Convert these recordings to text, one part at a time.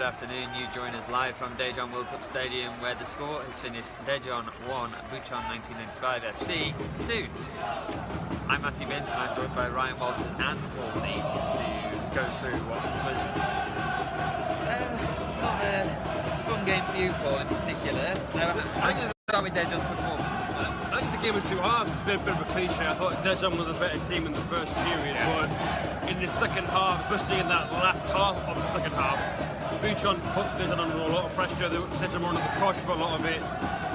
afternoon. You join us live from Daejeon World Cup Stadium, where the score has finished Daejeon 1, Bucheon 1995 FC 2. I'm Matthew Mint, and I'm joined by Ryan Walters and Paul Neat to go through what was not a fun game for you, Paul, in particular. Let's start with Daejeon's performance. I think it's a game of two halves. It's a bit of a cliche. I thought Daejeon was a better team in the first period, but in the second half, especially in that last half of the second half, Bucheon put Daejeon under a lot of pressure. Daejeon were under the cosh for a lot of it,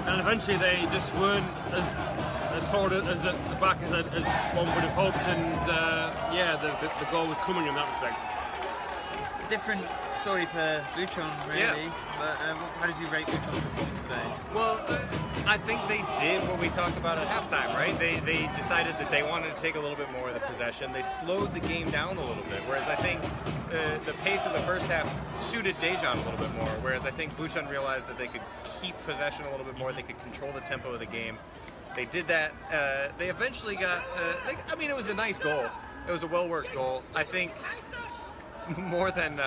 and eventually they just weren't as solid as at the back as one would have hoped. And the goal was coming in that respect. Different story for Bucheon, really. Yeah. But how did you rate Bucheon's performance today? Well, I think they did what we talked about at halftime, right? They decided that they wanted to take a little bit more of the possession. They slowed the game down a little bit, whereas I think the pace of the first half suited Daejeon a little bit more, whereas I think Bucheon realized that they could keep possession a little bit more, they could control the tempo of the game. They did that. They eventually got, it was a nice goal. It was a well-worked goal. I think more than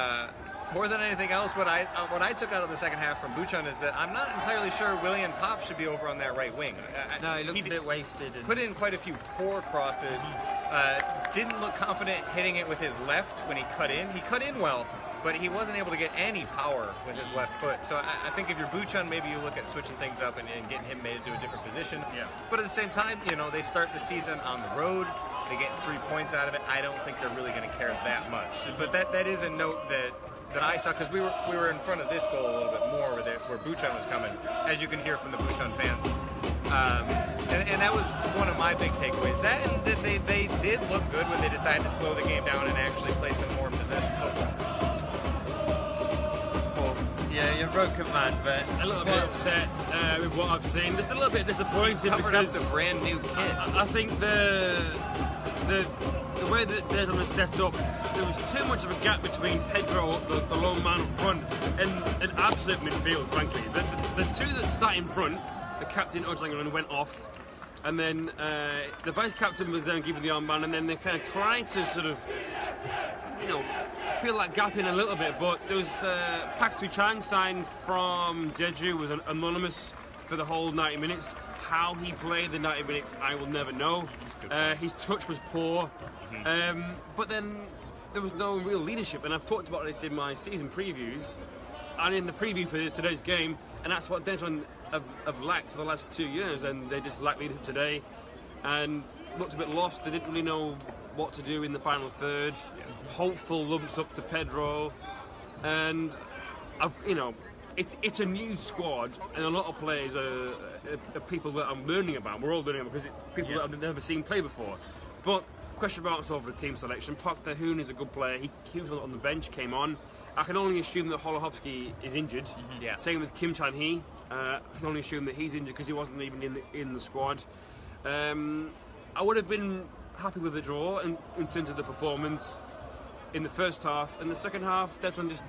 anything else, what I took out of the second half from Bucheon is that I'm not entirely sure William Pop should be over on that right wing. No, he looks a bit wasted. Put in quite a few poor crosses. Didn't look confident hitting it with his left when he cut in. He cut in well, but he wasn't able to get any power with his left foot. So I think if you're Bucheon, maybe you look at switching things up and getting him made into a different position. Yeah. But at the same time, they start the season on the road. They get 3 points out of it. I don't think they're really going to care that much. But that is a note that I saw, because we were in front of this goal a little bit more where Bucheon was coming, as you can hear from the Bucheon fans. And that was one of my big takeaways. That and that they did look good when they decided to slow the game down and actually play some more possession football. Yeah, you're a broken man, but A little bit upset with what I've seen. Just a little bit disappointed Covered up because the brand new kit. I think the way that Daejeon was set up, there was too much of a gap between Pedro, the lone man up front, and an absolute midfield, frankly. The two that sat in front, the captain Daejeon went off, and then the vice captain was then given the armband, and then they kind of tried to sort of, fill that gap in a little bit. But there was Park Soo-chang signed from Jeju, was anonymous for the whole 90 minutes. How he played the 90 minutes, I will never know. His touch was poor, but then there was no real leadership, and I've talked about this in my season previews and in the preview for today's game, and that's what Daejeon have lacked for the last 2 years, and they just lacked leadership today and looked a bit lost. They didn't really know what to do in the final third. Hopeful lumps up to Pedro, and it's a new squad, and a lot of players are people that I'm learning about. We're all learning about because people that I've never seen play before. But question marks over the team selection. Park Daejeon is a good player. He was on the bench, came on. I can only assume that Holohovsky is injured. Yeah. Same with Kim Chan-hee. I can only assume that he's injured because he wasn't even in the squad. I would have been happy with the draw in terms of the performance in the first half. In the second half, Daejeon just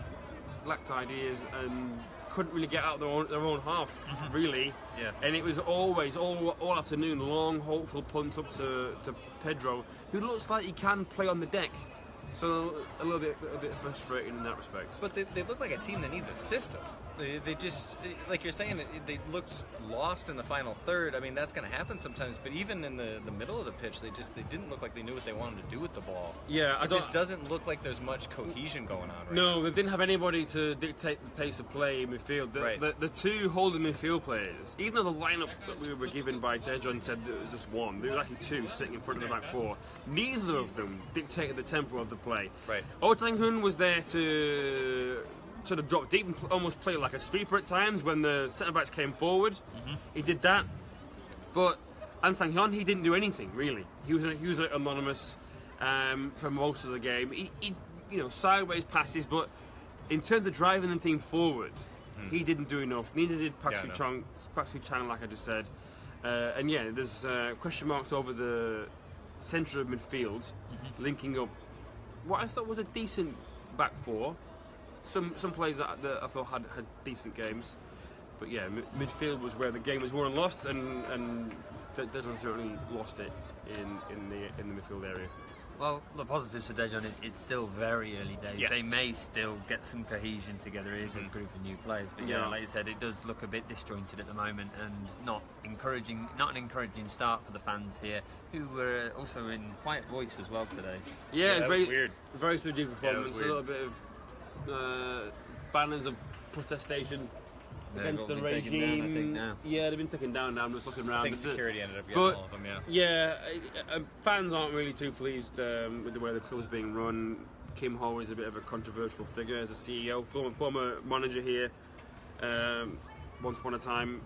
lacked ideas and couldn't really get out their own half, really. Yeah. And it was always, all afternoon, long, hopeful punts up to Pedro, who looks like he can play on the deck. So a bit frustrating in that respect. But they look like a team that needs a system. They just, like you're saying, they looked lost in the final third. I mean, that's going to happen sometimes. But even in the middle of the pitch, they didn't look like they knew what they wanted to do with the ball. Yeah, it just doesn't look like there's much cohesion going on right now. No, they didn't have anybody to dictate the pace of play in midfield. The two holding midfield players, even though the lineup that we were given by Daejeon said that it was just one, there was actually two sitting in front of the back four. Neither of them dictated the tempo of the play. Right. Oh Sang-hun was there to sort of drop deep and almost play like a sweeper at times when the centre-backs came forward. He did that. But An Sang-hyun, he didn't do anything, really. He was anonymous for most of the game. He sideways passes, but in terms of driving the team forward, he didn't do enough. Neither did Park Soo-chang, like I just said. There's question marks over the centre of midfield, linking up what I thought was a decent back four. Some players that I thought had decent games, but yeah, midfield was where the game was won and lost, and Daejeon certainly lost it in the midfield area. Well, the positives for Daejeon is it's still very early days. Yeah. They may still get some cohesion together as a group of new players, but like you said, it does look a bit disjointed at the moment and not an encouraging start for the fans here, who were also in quiet voice as well today. Yeah, that very was weird. Very subdued performance. Yeah, a little bit of banners of protestation against the They've all been taken regime. down, I think, now. Yeah, they've been taken down now. I'm just looking around. I think security ended up getting but, all of them, fans aren't really too pleased with the way the club's being run. Kim Ho is a bit of a controversial figure as a CEO, former manager here, once upon a time.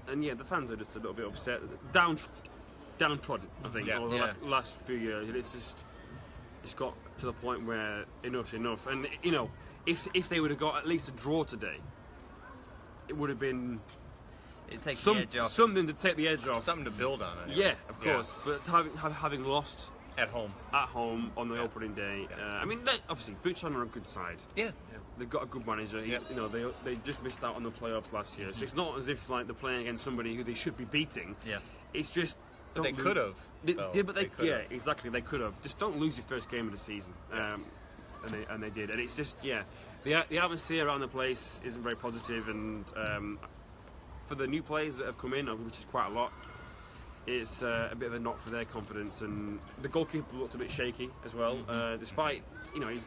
And the fans are just a little bit upset. Downtrodden, I think, over the last few years. It's got to the point where enough's enough. And, if they would have got at least a draw today, it would have been the edge off. something to take the edge off. something to build on. Anyway. Yeah, of course. But having lost at home on the opening day, obviously Bucheon are a good side. Yeah. They've got a good manager. They just missed out on the playoffs last year, so it's not as if they're playing against somebody who they should be beating. Yeah. It's just. But they could have. Exactly. They could have. Just don't lose your first game of the season. And they did. And it's just the atmosphere around the place isn't very positive, and for the new players that have come in, which is quite a lot, it's a bit of a knock for their confidence. And the goalkeeper looked a bit shaky as well, despite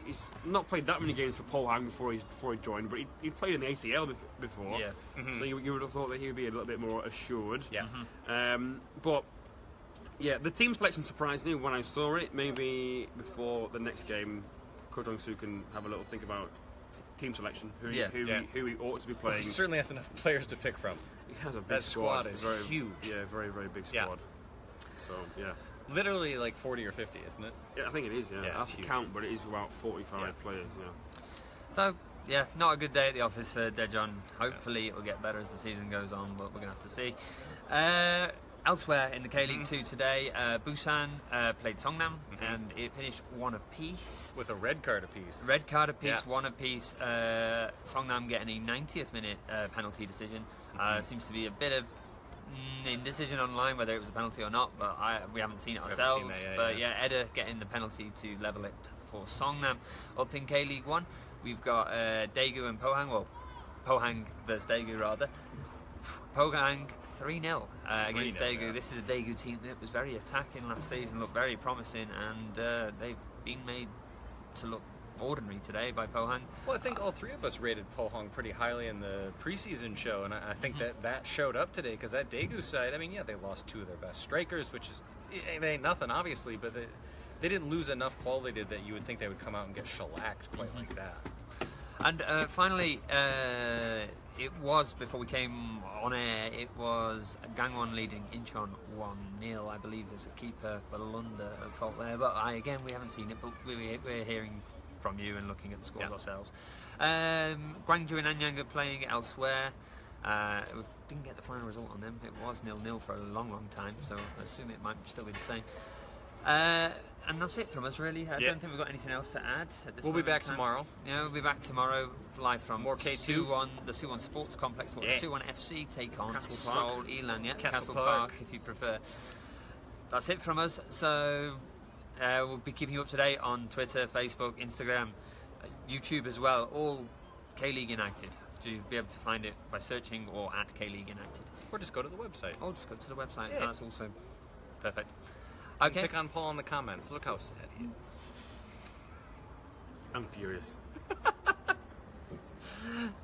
he's not played that many games for Pohang before he joined, but he played in the ACL before. Yeah. So you would have thought that he would be a little bit more assured. Yeah. But the team selection surprised me when I saw it. Maybe before the next game, Ko Jong-soo can have a little think about team selection, who he ought to be playing. He certainly has enough players to pick from. He has a big That squad is very, huge. Yeah, very, very big Yeah. squad. So, Literally like 40 or 50, isn't it? Yeah, I think it is, I have it's to huge. count, but it is about 45 players, So, not a good day at the office for Daejeon. Hopefully it'll get better as the season goes on, but we're going to have to see. Elsewhere in the K-League 2 today, Busan played Songnam, and it finished 1 apiece. With a red card apiece. Red card apiece, 1 apiece. Songnam getting a 90th minute penalty decision. Seems to be a bit of indecision online whether it was a penalty or not, but we haven't seen it ourselves. Eda getting the penalty to level it for Songnam. Up in K-League 1, we've got Daegu and Pohang. Well, Pohang versus Daegu rather. Pohang 3-0 against Daegu. Yeah. This is a Daegu team that was very attacking last season, looked very promising, and they've been made to look ordinary today by Pohang. Well, I think all three of us rated Pohang pretty highly in the preseason show, and I think that showed up today, because that Daegu side, they lost 2 of their best strikers, which is, it ain't nothing, obviously, but they didn't lose enough quality that you would think they would come out and get shellacked quite like that. And finally, it was, before we came on air, it was Gangwon leading Incheon 1-0. I believe there's a keeper blunder at fault there, but we haven't seen it, but we're hearing from you and looking at the scores ourselves. Gwangju and Anyang are playing elsewhere. We didn't get the final result on them. It was 0-0 for a long, long time, so I assume it might still be the same. And that's it from us, really. I don't think we've got anything else to add at this We'll be back tomorrow. We'll be back tomorrow, live from More K2. Suwon, the Suwon Sports Complex, or Suwon FC take on Castle Park. Seoul Ilan, Castle Park, Park, if you prefer. That's it from us. So we'll be keeping you up to date on Twitter, Facebook, Instagram, YouTube as well. All K-League United. You'll be able to find it by searching or at K-League United. Or just go to the website. Or just go to the website. Yeah. That's also perfect. And Okay. click on Paul in the comments. Look how sad he is. I'm furious.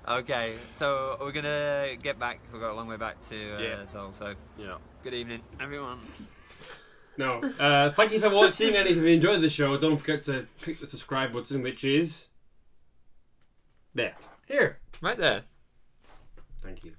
Okay, so we're gonna get back. We've got a long way back to Seoul. So good evening, everyone. No, thank you for watching, and if you enjoyed the show, don't forget to click the subscribe button, which is there. Here, right there. Thank you.